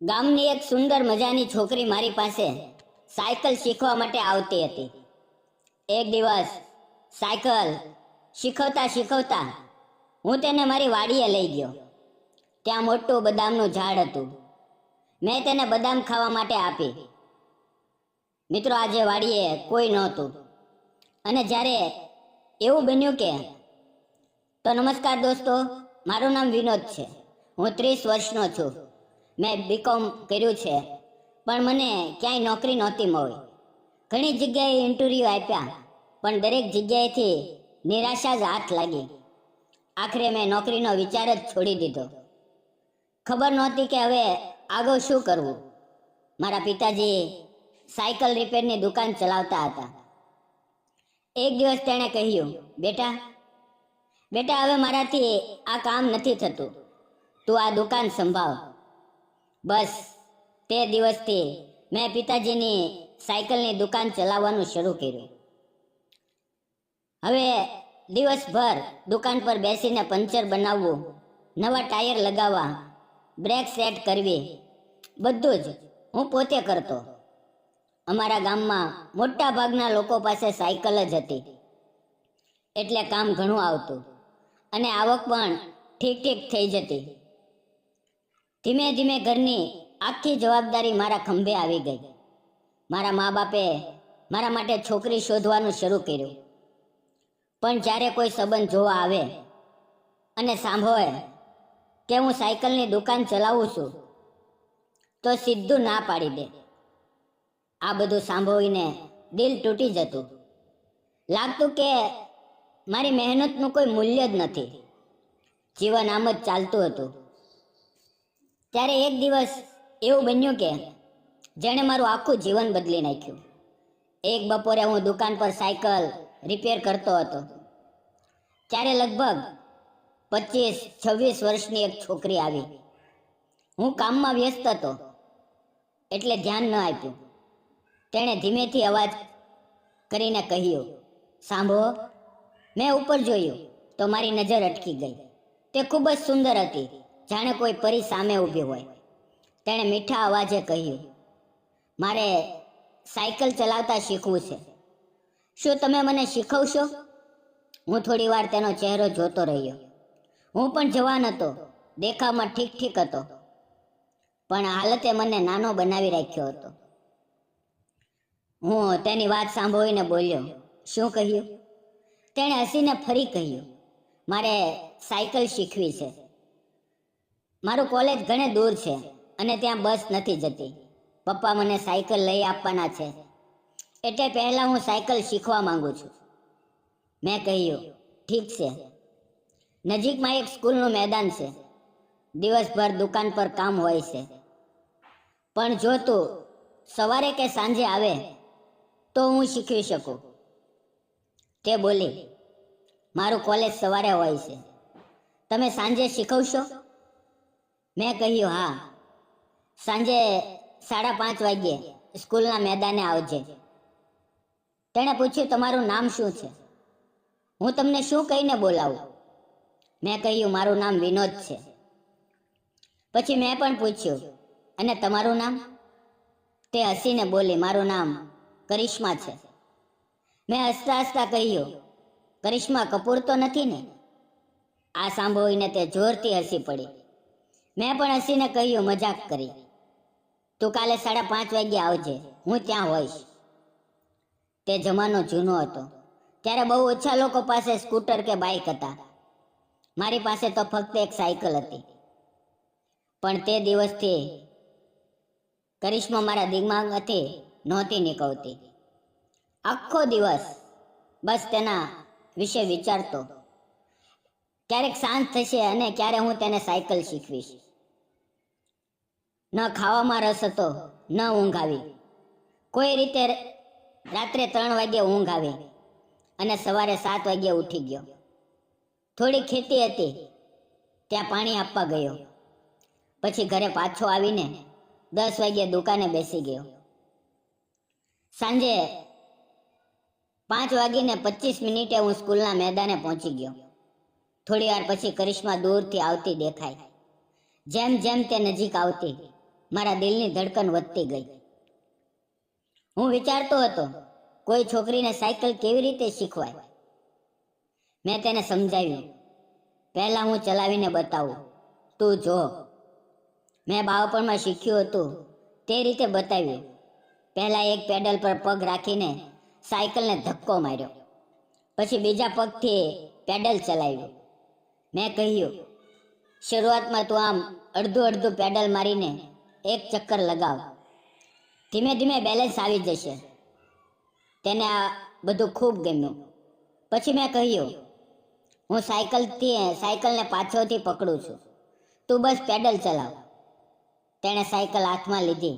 ગામની એક સુંદર મજાની છોકરી મારી પાસે સાયકલ શીખવા માટે આવતી હતી. એક દિવસ સાયકલ શીખવતા શીખવતા હું તેને મારી વાડીએ લઈ ગયો. ત્યાં મોટું બદામનું ઝાડ હતું. મેં તેને બદામ ખાવા માટે આપી. મિત્રો, આજે વાડીએ કોઈ નહોતું અને જ્યારે એવું બન્યું કે નમસ્કાર દોસ્તો, મારું નામ વિનોદ છે. હું 30 વર્ષનો છું. મેં બીકોમ કર્યું છે, પણ મને ક્યાંય નોકરી નહોતી મળી. ઘણી જગ્યાએ ઇન્ટરવ્યૂ આપ્યા, પણ દરેક જગ્યાએથી નિરાશા જ હાથ લાગી. આખરે મેં નોકરીનો વિચાર જ છોડી દીધો. ખબર નહોતી કે હવે આગળ શું કરવું. મારા પિતાજી સાયકલ રિપેરની દુકાન ચલાવતા હતા. એક દિવસ તેણે કહ્યું, બેટા, હવે મારાથી આ કામ નથી થતું. તું આ દુકાન સંભાળ. બસ તે દિવસથી મેં પિતાજીની સાયકલની દુકાન ચલાવવાનું શરૂ કર્યું. હવે દિવસભર દુકાન પર બેસીને પંચર બનાવવું, નવા ટાયર લગાવવા, બ્રેક સેટ કરવી, બધું જ હું પોતે કરતો. અમારા ગામમાં મોટા ભાગના લોકો પાસે સાયકલ જ હતી, એટલે કામ ઘણું આવતું અને આવક પણ ઠીક થઈ જતી. ધીમે ધીમે ઘરની આખી જવાબદારી મારા ખંભે આવી ગઈ. મારા મા બાપે મારા માટે છોકરી શોધવાનું શરૂ કર્યું. પણ જ્યારે કોઈ સંબંધ જોવા આવે અને સાંભળે કે હું સાયકલની દુકાન ચલાવું છું, તો સીધું ના પાડી દે. આ બધું સાંભળીને દિલ તૂટી જતું. લાગતું કે મારી મહેનતનું કોઈ મૂલ્ય જ નથી. જીવન આમ જ ચાલતું હતું. ત્યારે એક દિવસ એવું બન્યું કે જેણે મારું આખું જીવન બદલી નાખ્યું. એક બપોરે હું દુકાન પર સાયકલ રિપેર કરતો હતો. ત્યારે લગભગ 25-26 વર્ષની એક છોકરી આવી. હું કામમાં વ્યસ્ત હતો એટલે ધ્યાન ન આપ્યું. તેણે ધીમેથી અવાજ કરીને કહ્યું, સાંભળો. મેં ઉપર જોયું તો મારી નજર અટકી ગઈ. તે ખૂબ જ સુંદર હતી, જાણે કોઈ પરી સામે ઊભી હોય. તેણે મીઠા અવાજે કહ્યું, મારે સાયકલ ચલાવતા શીખવું છે. શું તમે મને શીખવશો? હું થોડી વાર તેનો ચહેરો જોતો રહ્યો. હું પણ જવાન હતો, દેખાવમાં ઠીક હતો, પણ હાલતે મને નાનો બનાવી રાખ્યો હતો. હું તેની વાત સાંભળીને બોલ્યો, શું કહ્યું? તેણે હસીને ફરી કહ્યું, મારે સાયકલ શીખવી છે. મારું કોલેજ ઘણે દૂર છે અને ત્યાં બસ નથી જતી. પપ્પા મને સાયકલ લઈ આપવાના છે, એટલે પહેલા હું સાયકલ શીખવા માંગુ છું. મેં કહ્યું, ઠીક છે. નજીકમાં એક સ્કૂલનું મેદાન છે. દિવસભર દુકાન પર કામ હોય છે, પણ જો તું સવારે કે સાંજે આવે તો હું શીખવી શકું. તે બોલી, મારું કોલેજ સવારે હોય છે. તમે સાંજે શીખવશો? મેં કહ્યું, હા. સાંજે 5:30 વાગ્યે સ્કૂલના મેદાને આવજે. તેણે પૂછ્યું, તમારું નામ શું છે? હું તમને શું કહીને બોલાવું? મેં કહ્યું, મારું નામ વિનોદ છે. પછી મેં પણ પૂછ્યું, અને તમારું નામ? તે હસીને બોલી, મારું નામ કરિશ્મા છે. મેં હસતા કહ્યું, કરિશ્મા કપૂર તો નથી ને? આ સાંભળીને તે જોરથી હસી પડી. મેં પણ હસીને કહ્યું, મજાક કરી. તું કાલે 5:30 વાગ્યે આવજે, હું ત્યાં હોઈશ. તે જમાનો જૂનો હતો. ત્યારે બહુ ઓછા લોકો પાસે સ્કૂટર કે બાઇક હતા. મારી પાસે તો ફક્ત એક સાયકલ હતી. પણ તે દિવસથી કરિશ્મા મારા દિમાગમાંથી નહોતી નીકળતી. આખો દિવસ બસ તેના વિશે વિચારતો. ક્યારેક સાંજ થશે અને ક્યારે હું તેને સાયકલ શીખવીશ. ન ખાવામાં રસ હતો, ન ઊંઘ આવી. કોઈ રીતે રાત્રે 3 વાગ્યે ઊંઘ આવી અને સવારે 7 વાગ્યે ઉઠી ગયો. થોડી ખેતી હતી, ત્યાં પાણી આપવા ગયો. પછી ઘરે પાછો આવીને 10 વાગ્યે દુકાને બેસી ગયો. સાંજે 5:25 હું સ્કૂલના મેદાને પહોંચી ગયો. થોડી વાર પછી કરિશ્મા દૂરથી આવતી દેખાય. જેમ તે નજીક આવતી મારા દિલની ધડકન વધતી ગઈ. હું વિચારતો હતો, કોઈ છોકરીને સાયકલ કેવી રીતે શીખવાય. મેં તેને સમજાવ્યું, પહેલા હું ચલાવીને બતાવું, તું જો. મેં બાળપણમાં શીખ્યું હતું તે રીતે બતાવ્યું. પહેલા એક પેડલ પર પગ રાખીને સાયકલને ધક્કો માર્યો, પછી બીજા પગથી પેડલ ચલાવ્યું. મેં કહ્યું, શરૂઆતમાં તું આમ અડધું અડધું પેડલ મારીને એક ચક્કર લગાવ, ધીમે ધીમે બેલેન્સ આવી જશે. તેને આ બધું ખૂબ ગમ્યું. પછી મેં કહ્યું, હું સાયકલને પાછળથી પકડું છું, તું બસ પેડલ ચલાવ. તેણે સાયકલ હાથમાં લીધી,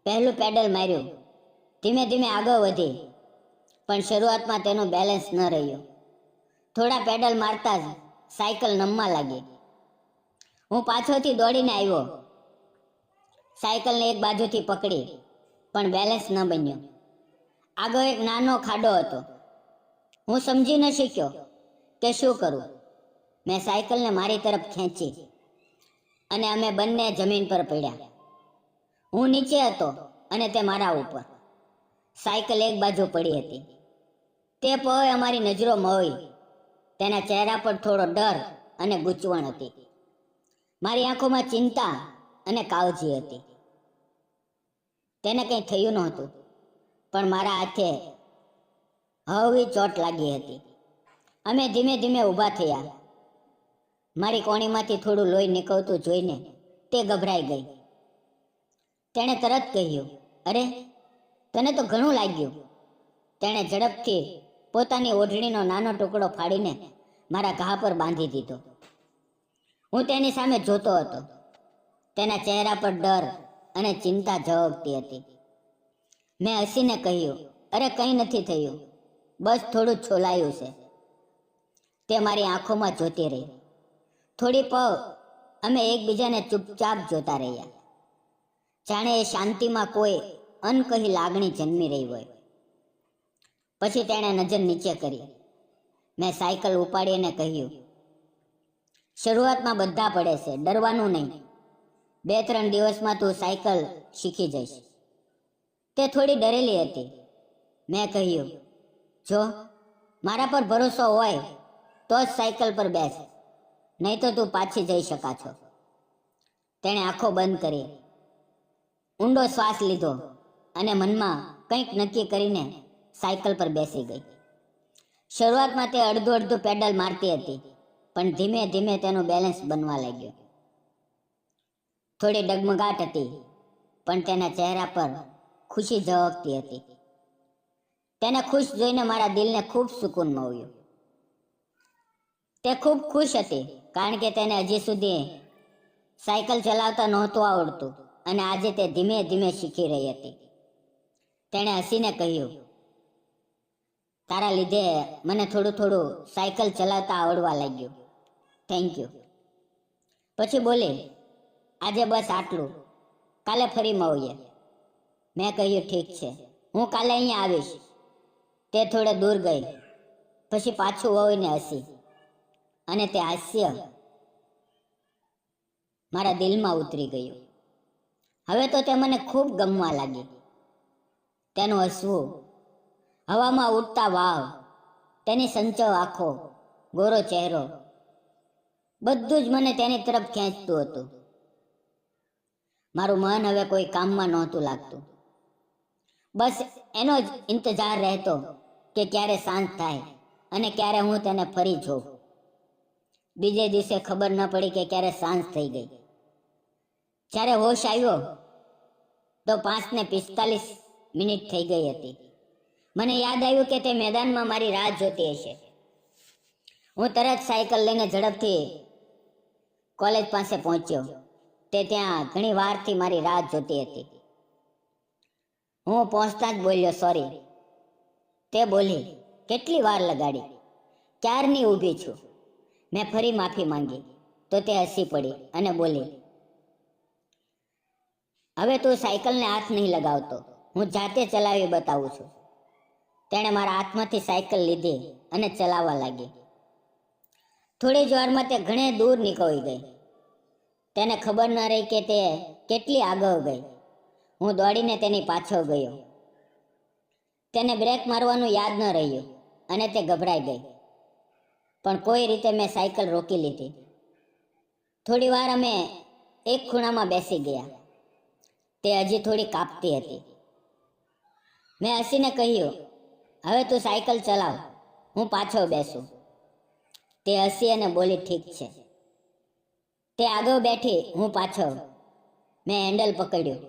પહેલું પેડલ માર્યું, ધીમે ધીમે આગળ વધી. પણ શરૂઆતમાં તેનું બેલેન્સ ન રહ્યું. થોડા પેડલ મારતા જ સાયકલ નમવા લાગી. હું પાછળથી દોડીને આવ્યો, સાયકલને એક બાજુથી પકડી, પણ બેલેન્સ ન બન્યો. આગળ એક નાનો ખાડો હતો. હું સમજી ન શક્યો કે શું કરું. મેં સાયકલને મારી તરફ ખેંચી અને અમે બંને જમીન પર પડ્યા. હું નીચે હતો અને તે મારા ઉપર. સાયકલ એક બાજુ પડી હતી. તે પળે અમારી નજરો મળી. તેના ચહેરા પર થોડો ડર અને ગૂંચવણ હતી. મારી આંખોમાં ચિંતા અને કાળજી હતી. તેને કંઈ થયું નહોતું, પણ મારા હાથે હળવી ચોટ લાગી હતી. અમે ધીમે ધીમે ઊભા થયા. મારી કોણીમાંથી થોડું લોહી નીકળતું જોઈને તે ગભરાઈ ગઈ. તેણે તરત કહ્યું, અરે, તને તો ઘણું લાગ્યું. તેણે ઝડપથી પોતાની ઓઢણીનો નાનો ટુકડો ફાડીને મારા ઘા પર બાંધી દીધો. હું તેની સામે જોતો હતો. તેના ચહેરા પર ડર અને ચિંતા ઝળકતી હતી. મેં હસીને કહ્યું, અરે, કંઈ નથી થયું, બસ થોડું છોલાયું છે. તે મારી આંખોમાં જોતી રહી. થોડી પળ અમે એકબીજાને ચૂપચાપ જોતા રહ્યા, જાણે એ શાંતિમાં કોઈ અનકહી લાગણી જન્મી રહી હોય. પછી તેણે નજર નીચે કરી. મેં સાયકલ ઉપાડીને કહ્યું, શરૂઆતમાં બધા પડે છે, ડરવાનું નહીં. 2-3 દિવસમાં તું સાયકલ શીખી જઈશ. તે થોડી ડરેલી હતી. મેં કહ્યું, જો મારા પર ભરોસો હોય તો જ સાયકલ પર બેસ, નહીં તો તું પાછી જઈ શકા છો. તેણે આંખો બંધ કરી, ઊંડો શ્વાસ લીધો અને મનમાં કંઈક નક્કી કરીને સાયકલ પર બેસી ગઈ. શરૂઆતમાં તે અડધું અડધું પેડલ મારતી હતી, પણ ધીમે ધીમે તેનું બેલેન્સ બનવા લાગ્યું. થોડી ડગમગાટ હતી, પણ તેના ચહેરા પર ખુશી ઝળકતી હતી. તેને ખુશ જોઈને મારા દિલને ખૂબ સુકૂન મળ્યું. તે ખૂબ ખુશ હતી, કારણ કે તેને હજી સુધી સાયકલ ચલાવતા નહોતું આવડતું અને આજે તે ધીમે ધીમે શીખી રહી હતી. તેણે હસીને કહ્યું, તારા લીધે મને થોડું થોડું સાયકલ ચલાવતા આવડવા લાગ્યું. Thank you. પછી બોલી, આજે બસ આટલું, કાલે ફરી મળીએ. મેં કહ્યું, ઠીક છે, હું કાલે અહીંયા આવીશ. તે થોડે દૂર ગઈ, પછી પાછું વળીને હસી, અને તે હાસ્ય મારા દિલમાં ઉતરી ગયું. હવે તો તે મને ખૂબ ગમવા લાગી. તેનું હસવું, હવામાં ઉડતા વાવ, તેની સંચળ આંખો, ગોરો ચહેરો, બધું જ મને તેની તરફ ખેંચતું હતું. મારું મન હવે કોઈ કામમાં નહોતું લાગતું. બસ એનો જ ઇંતજાર રહેતો કે ક્યારે શાંત થાય અને ક્યારે હું તેને ફરી જોઉં. બીજે દિવસે ખબર ન પડી કે ક્યારે સાંજ થઈ ગઈ. જ્યારે હોશ આવ્યો તો 5:45 થઈ ગઈ હતી. મને યાદ આવ્યું કે તે મેદાનમાં મારી રાહ જોતી હશે. હું તરત સાયકલ લઈને ઝડપથી કોલેજ પાસે પહોંચ્યો. તે ત્યાં ઘણી વારથી મારી રાહ જોતી હતી. હું પહોંચતા જ બોલ્યો, સોરી. તે બોલી, કેટલી વાર લગાડી, ક્યારની ઊભી છું. મેં ફરી માફી માંગી તો તે હસી પડી અને બોલી, હવે તું સાયકલને હાથ નહીં લગાવતો, હું જાતે ચલાવી બતાવું છું. તેણે મારા હાથમાંથી સાયકલ લીધી અને ચલાવવા લાગી. થોડી જ વારમાં તે ઘણે દૂર નીકળી ગઈ. તેને ખબર ન રહી કે તે કેટલી આગળ ગઈ. હું દોડીને તેની પાછળ ગયો. તેને બ્રેક મારવાનું યાદ ન રહ્યું અને તે ગભરાઈ ગઈ. પણ કોઈ રીતે મેં સાયકલ રોકી લીધી. થોડી વાર અમે એક ખૂણામાં બેસી ગયા. તે હજી થોડી કાપતી હતી. મેં હસીને કહ્યું, હવે તું સાયકલ ચલાવ, હું પાછળ બેસું. તે હસી અને બોલી, ઠીક છે. તે આગળ બેઠી, હું પાછળ. મેં હેન્ડલ પકડ્યું.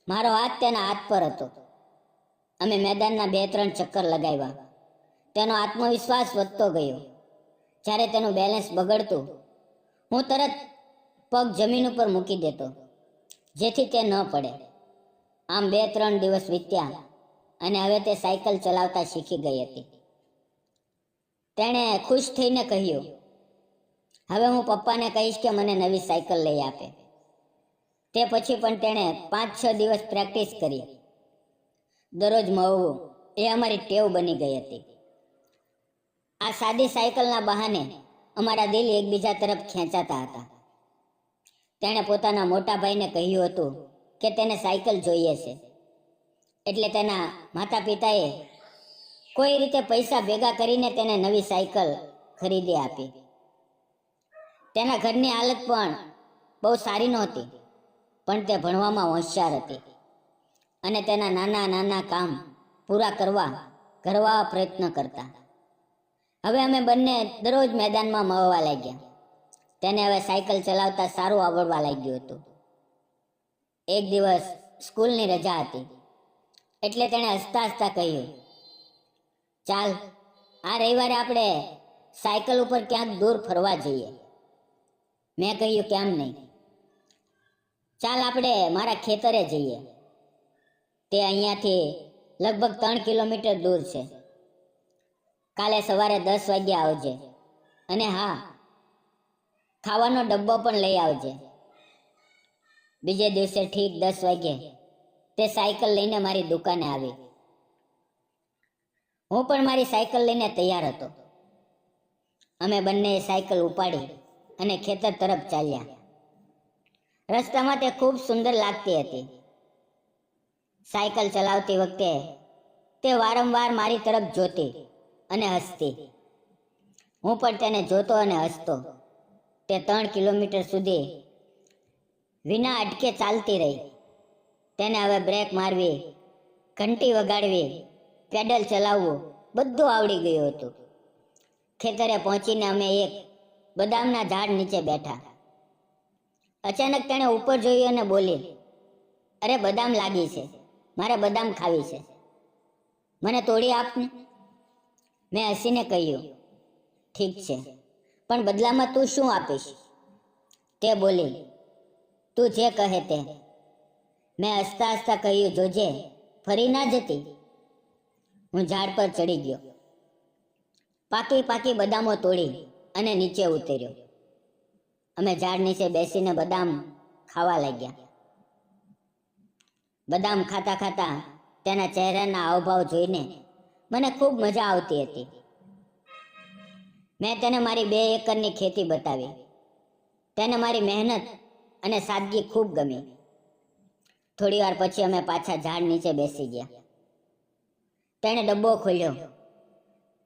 મારો હાથ તેના હાથ પર હતો. અમે મેદાનના 2-3 ચક્કર લગાવ્યા. તેનો આત્મવિશ્વાસ વધતો ગયો. જ્યારે તેનું બેલેન્સ બગડતું, હું તરત પગ જમીન ઉપર મૂકી દેતો, જેથી તે ન પડે. આમ 2-3 દિવસ વીત્યા અને હવે તે સાયકલ ચલાવતા શીખી ગઈ હતી. તેણે ખુશ થઈને કહ્યું, હવે હું પપ્પાને કહીશ કે મને નવી સાયકલ લઈ આપે. તે પછી પણ તેણે 5-6 દિવસ પ્રેક્ટિસ કરી. દરરોજ મળવું એ અમારી ટેવ બની ગઈ હતી. આ સાદી સાયકલના બહાને અમારા દિલ એકબીજા તરફ ખેંચાતા હતા. તેણે પોતાના મોટા ભાઈને કહ્યું હતું કે તેને સાયકલ જોઈએ છે. એટલે તેના માતા પિતાએ કોઈ રીતે પૈસા ભેગા કરીને તેને નવી સાયકલ ખરીદી આપી. તેના ઘરની હાલત પણ બહુ સારી નહોતી, પણ તે ભણવામાં હોશિયાર હતી અને તેના નાના નાના કામ પૂરા કરવા પ્રયત્ન કરતા. હવે અમે બંને દરરોજ મેદાનમાં મળવા લાગ્યા. તેને હવે સાયકલ ચલાવતા સારું આવડવા લાગ્યું હતું. એક દિવસ સ્કૂલની રજા હતી, એટલે તેણે હસતા હસતા કહ્યું, ચાલ આ રવિવારે આપણે સાયકલ ઉપર ક્યાંક દૂર ફરવા જઈએ. મેં કહ્યું, કેમ નહીં? ચાલ આપણે મારા ખેતરે જઈએ. તે અહીંયાથી લગભગ 3 કિલોમીટર દૂર છે. કાલે સવારે 10 વાગ્યે આવજે. અને હા, ખાવાનો ડબ્બો પણ લઈ આવજે. બીજે દિવસે ઠીક 10 વાગ્યે તે સાયકલ લઈને મારી દુકાને આવી. હું પણ મારી સાયકલ લઈને તૈયાર હતો. અમે બંને સાયકલ ઉપાડી અને ખેતર તરફ ચાલ્યા. રસ્તામાં તે ખૂબ સુંદર લાગતી હતી. સાયકલ ચલાવતી વખતે તે વારંવાર મારી તરફ જોતી અને હસતી. હું પણ તેને જોતો અને હસતો. તે 3 કિલોમીટર સુધી વિના અટકે ચાલતી રહી. તેને હવે બ્રેક મારવી, ઘંટી વગાડવી, પેડલ ચલાવવું બધું આવડી ગયું હતું. ખેતરે પહોંચીને અમે એક બદામના ઝાડ નીચે બેઠા. અચાનક તેણે ઉપર જોયું અને બોલી, અરે બદામ લાગી છે, મારે બદામ ખાવી છે, મને તોડી આપને. મેં હસીને કહ્યું, ઠીક છે, પણ બદલામાં તું શું આપીશ? તે બોલી, તું જે કહે તે. મેં હસતા હસતા કહ્યું, જોજે ફરી ના જતી. હું ઝાડ પર ચડી ગયો. પાકી બદામો તોડી અને નીચે ઉતર્યો. અમે ઝાડ નીચે બેસીને બદામ ખાવા લાગ્યા. બદામ ખાતા ખાતા તેના ચહેરાના હાવભાવ જોઈને મને ખૂબ મજા આવતી હતી. મેં તેને મારી 2 એકરની ખેતી બતાવી. તેને મારી મહેનત અને સાદગી ખૂબ ગમી. થોડી વાર પછી અમે પાછા ઝાડ નીચે બેસી ગયા. તેણે ડબ્બો ખોલ્યો.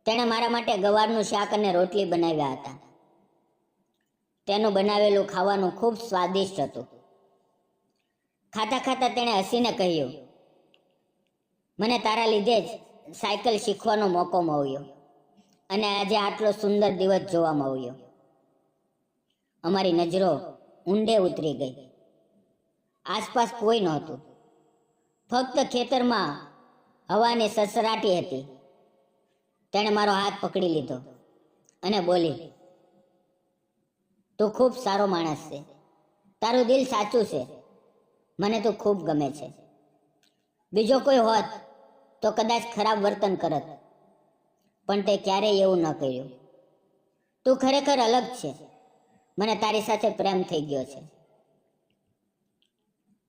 તેણે મારા માટે ગવારનું શાક અને રોટલી બનાવ્યા હતા. તેનું બનાવેલું ખાવાનું ખૂબ સ્વાદિષ્ટ હતું. ખાતા ખાતા તેણે હસીને કહ્યું, મને તારા લીધે જ સાયકલ શીખવાનો મોકો મળ્યો અને આજે આટલો સુંદર દિવસ જોવા મળ્યો. અમારી નજરો ઊંડે ઉતરી ગઈ. આસપાસ કોઈ નહોતું. ફક્ત ખેતરમાં હવાની સસરાટી હતી. તેણે મારો હાથ પકડી લીધો અને બોલી, તું ખૂબ સારો માણસ છે, તારું દિલ સાચું છે, મને તું ખૂબ ગમે છે. બીજો કોઈ હોત તો કદાચ ખરાબ વર્તન કરત, પણ તે ક્યારેય એવું ન કર્યું. તું ખરેખર અલગ છે, મને તારી સાથે પ્રેમ થઈ ગયો છે.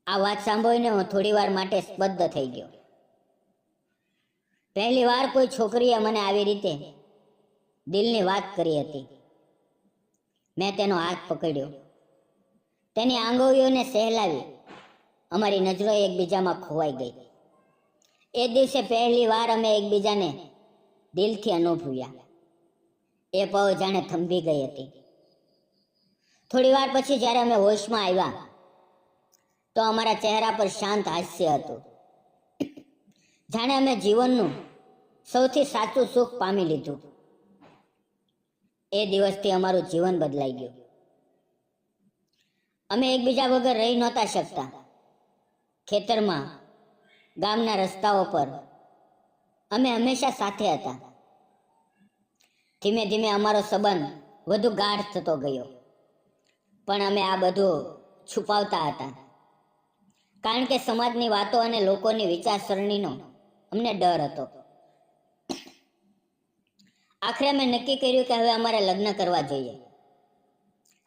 આ વાત સાંભળીને હું થોડી વાર માટે સ્તબ્ધ થઈ ગયો. પહેલી વાર કોઈ છોકરીએ મને આવી રીતે દિલની વાત કરી હતી. મેં તેનો હાથ પકડ્યો, તેની આંગળીઓને સહેલાવી અમારી નજરો એકબીજામાં ખોવાઈ ગઈ. એ દિવસે પહેલી વાર અમે એકબીજાને દિલથી અનુભવ્યા. એ પળ જાણે થંભી ગઈ હતી. થોડી વાર પછી જ્યારે અમે હોશમાં આવ્યા તો અમારા ચહેરા પર શાંત હાસ્ય હતું. જાણે અમે જીવનનું સૌથી સાચું સુખ પામી લીધું. એ દિવસથી અમારું જીવન બદલાઈ ગયું. અમે એકબીજા વગર રહી નહોતા શકતા. ખેતરમાં, ગામના રસ્તાઓ પર અમે હંમેશા સાથે હતા. ધીમે ધીમે અમારો સંબંધ વધુ ગાઢ થતો ગયો. પણ અમે આ બધું છુપાવતા હતા, કારણ કે સમાજની વાતો અને લોકોની વિચારસરણીનો અમને ડર હતો. આખરે અમે નક્કી કર્યું કે હવે અમારે લગ્ન કરવા જોઈએ.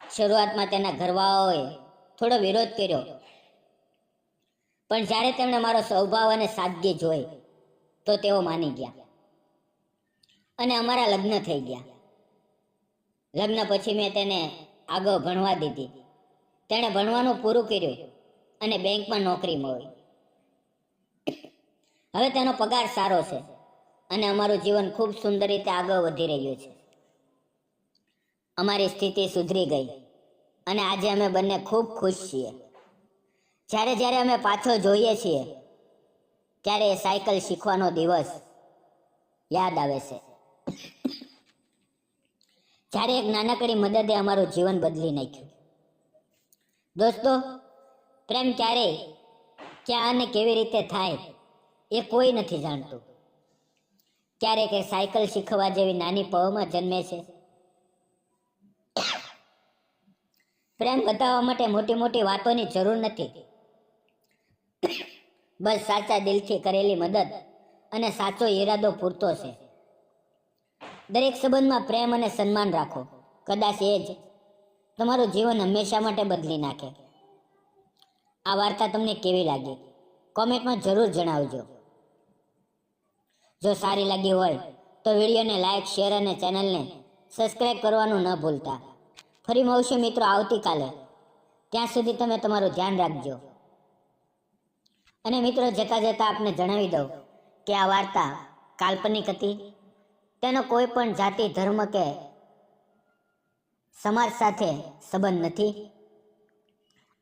શરૂઆતમાં તેના ઘરવાળાઓએ થોડો વિરોધ કર્યો, પણ જ્યારે તેમણે મારો સ્વભાવ અને સાદગી જોઈ તો તેઓ માની ગયા અને અમારા લગ્ન થઈ ગયા. લગ્ન પછી મેં તેને આગળ ભણવા દીધી. તેણે ભણવાનું પૂરું કર્યું અને બેંકમાં નોકરી મળી. હવે તેનો પગાર સારો છે અને અમારું જીવન ખૂબ સુંદર રીતે આગળ વધી રહ્યું છે. અમારી સ્થિતિ સુધરી ગઈ અને આજે અમે બંને ખૂબ ખુશ છીએ. જ્યારે જ્યારે અમે પાછળ જોઈએ છીએ ત્યારે એ સાયકલ શીખવાનો દિવસ યાદ આવે છે, જ્યારે એક નાનકડી મદદે અમારું જીવન બદલી નાખ્યું. દોસ્તો, પ્રેમ ક્યારે, ક્યાં અને કેવી રીતે થાય એ કોઈ નથી જાણતું. ક્યારેક એ સાયકલ શીખવા જેવી નાની પળમાં જન્મે છે. પ્રેમ બતાવવા માટે મોટી મોટી વાતોની જરૂર નથી. બસ સાચા દિલથી કરેલી મદદ અને સાચો ઈરાદો પૂરતો છે. દરેક સંબંધમાં પ્રેમ અને સન્માન રાખો. કદાચ એ જ તમારું જીવન હંમેશા માટે બદલી નાખે. આ વાર્તા તમને કેવી લાગી? કોમેન્ટમાં જરૂર જણાવજો. જો સારી લાગી હોય તો વિડીયોને લાઈક, શેર અને ચેનલને સબસ્ક્રાઈબ કરવાનું ન ભૂલતા. ફરી મળશું મિત્રો આવતીકાલે. ત્યાં સુધી તમે તમારું ધ્યાન રાખજો. અને મિત્રો, જતા જતા આપને જણાવી દઉં કે આ વાર્તા કાલ્પનિક હતી. તેનો કોઈ પણ જાતિ, ધર્મ કે સમાજ સાથે સંબંધ નથી.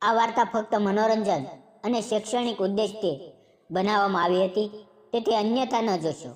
આ વાર્તા ફક્ત મનોરંજન અને શૈક્ષણિક ઉદ્દેશથી બનાવવામાં આવી હતી, તેથી અન્યથા ન જોશો.